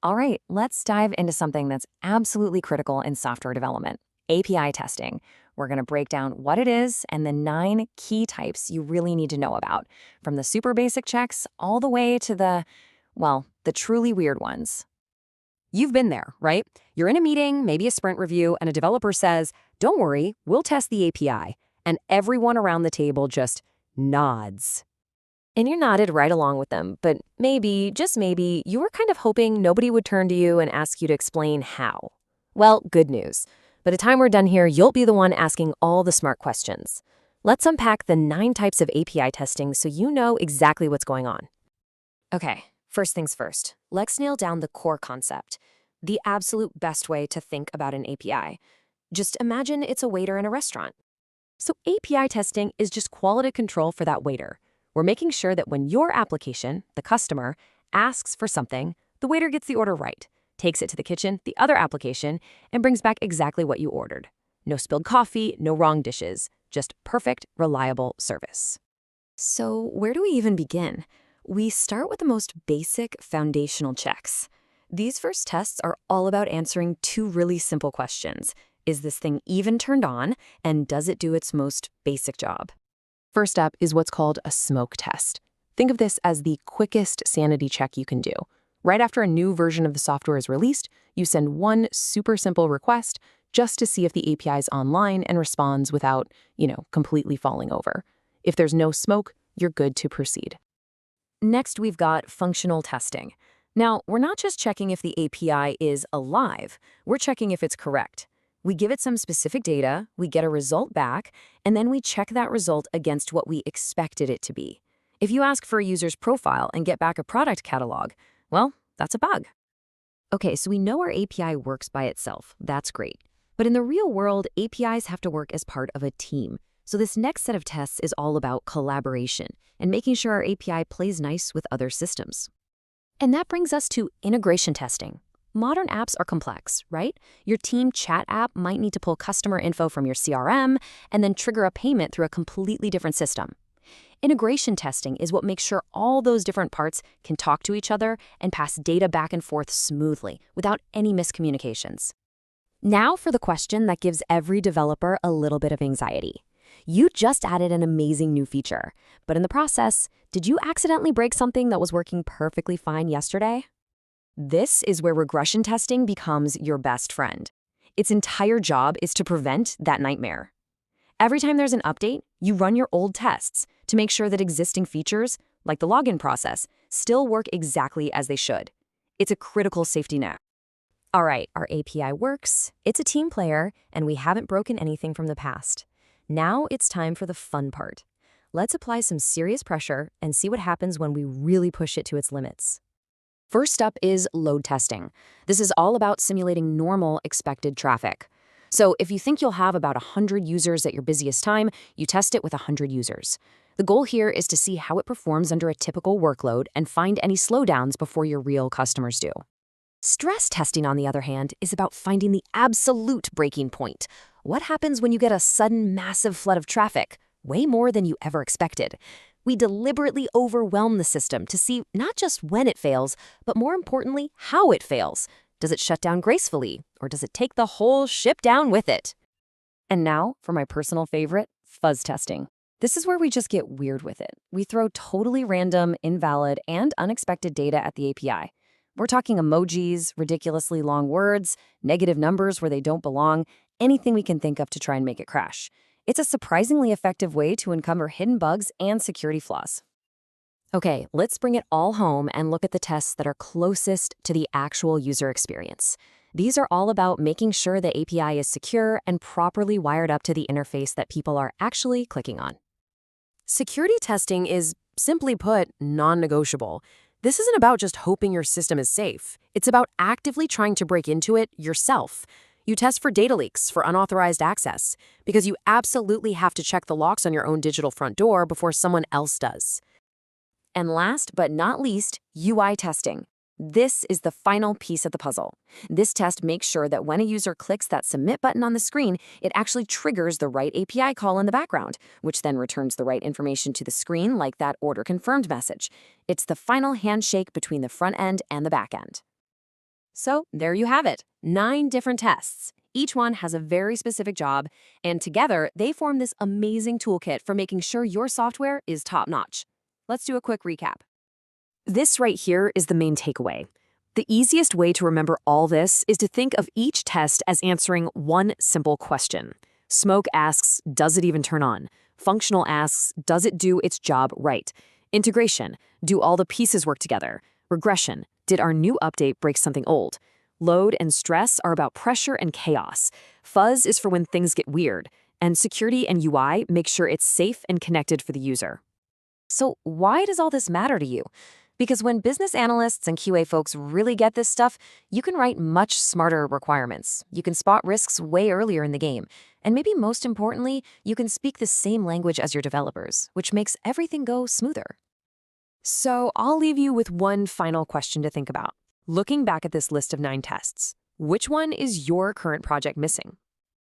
All right, let's dive into something that's absolutely critical in software development: API testing. We're going to break down what it is and the 9 key types you really need to know about, from the super basic checks all the way to the truly weird ones. You've been there, right? You're in a meeting, maybe a sprint review, and a developer says, "Don't worry, we'll test the API." And everyone around the table just nods. And you nodded right along with them, but maybe, just maybe, you were kind of hoping nobody would turn to you and ask you to explain how. Well, good news. By the time we're done here, you'll be the one asking all the smart questions. Let's unpack the 9 types of API testing so you know exactly what's going on. Okay, first things first. Let's nail down the core concept, the absolute best way to think about an API. Just imagine it's a waiter in a restaurant. So API testing is just quality control for that waiter. We're making sure that when your application, the customer, asks for something, the waiter gets the order right, takes it to the kitchen, the other application, and brings back exactly what you ordered. No spilled coffee, no wrong dishes, just perfect, reliable service. So where do we even begin? We start with the most basic foundational checks. These first tests are all about answering 2 really simple questions. Is this thing even turned on, and does it do its most basic job? First up is what's called a smoke test. Think of this as the quickest sanity check you can do. Right after a new version of the software is released, you send one super simple request just to see if the API is online and responds without, completely falling over. If there's no smoke, you're good to proceed. Next, we've got functional testing. Now, we're not just checking if the API is alive, we're checking if it's correct. We give it some specific data, we get a result back, and then we check that result against what we expected it to be. If you ask for a user's profile and get back a product catalog, well, that's a bug. Okay, so we know our API works by itself. That's great. But in the real world, APIs have to work as part of a team. So this next set of tests is all about collaboration and making sure our API plays nice with other systems. And that brings us to integration testing. Modern apps are complex, right? Your team chat app might need to pull customer info from your CRM and then trigger a payment through a completely different system. Integration testing is what makes sure all those different parts can talk to each other and pass data back and forth smoothly without any miscommunications. Now for the question that gives every developer a little bit of anxiety. You just added an amazing new feature, but in the process, did you accidentally break something that was working perfectly fine yesterday? This is where regression testing becomes your best friend. Its entire job is to prevent that nightmare. Every time there's an update, you run your old tests to make sure that existing features, like the login process, still work exactly as they should. It's a critical safety net. All right, our API works, it's a team player, and we haven't broken anything from the past. Now it's time for the fun part. Let's apply some serious pressure and see what happens when we really push it to its limits. First up is load testing. This is all about simulating normal expected traffic. So if you think you'll have about 100 users at your busiest time, you test it with 100 users. The goal here is to see how it performs under a typical workload and find any slowdowns before your real customers do. Stress testing, on the other hand, is about finding the absolute breaking point. What happens when you get a sudden massive flood of traffic? Way more than you ever expected. We deliberately overwhelm the system to see not just when it fails, but more importantly, how it fails. Does it shut down gracefully, or does it take the whole ship down with it? And now, for my personal favorite, fuzz testing. This is where we just get weird with it. We throw totally random, invalid, and unexpected data at the API. We're talking emojis, ridiculously long words, negative numbers where they don't belong, anything we can think of to try and make it crash. It's a surprisingly effective way to uncover hidden bugs and security flaws. Okay, let's bring it all home and look at the tests that are closest to the actual user experience. These are all about making sure the API is secure and properly wired up to the interface that people are actually clicking on. Security testing is, simply put, non-negotiable. This isn't about just hoping your system is safe. It's about actively trying to break into it yourself. You test for data leaks, for unauthorized access, because you absolutely have to check the locks on your own digital front door before someone else does. And last but not least, UI testing. This is the final piece of the puzzle. This test makes sure that when a user clicks that submit button on the screen, it actually triggers the right API call in the background, which then returns the right information to the screen like that order confirmed message. It's the final handshake between the front end and the back end. So there you have it, 9 different tests. Each one has a very specific job, and together they form this amazing toolkit for making sure your software is top-notch. Let's do a quick recap. This right here is the main takeaway. The easiest way to remember all this is to think of each test as answering one simple question. Smoke asks, does it even turn on? Functional asks, does it do its job right? Integration, do all the pieces work together? Regression, did our new update break something old? Load and stress are about pressure and chaos. Fuzz is for when things get weird. And security and UI make sure it's safe and connected for the user. So why does all this matter to you? Because when business analysts and QA folks really get this stuff, you can write much smarter requirements. You can spot risks way earlier in the game. And maybe most importantly, you can speak the same language as your developers, which makes everything go smoother. So I'll leave you with one final question to think about. Looking back at this list of 9 tests, which one is your current project missing?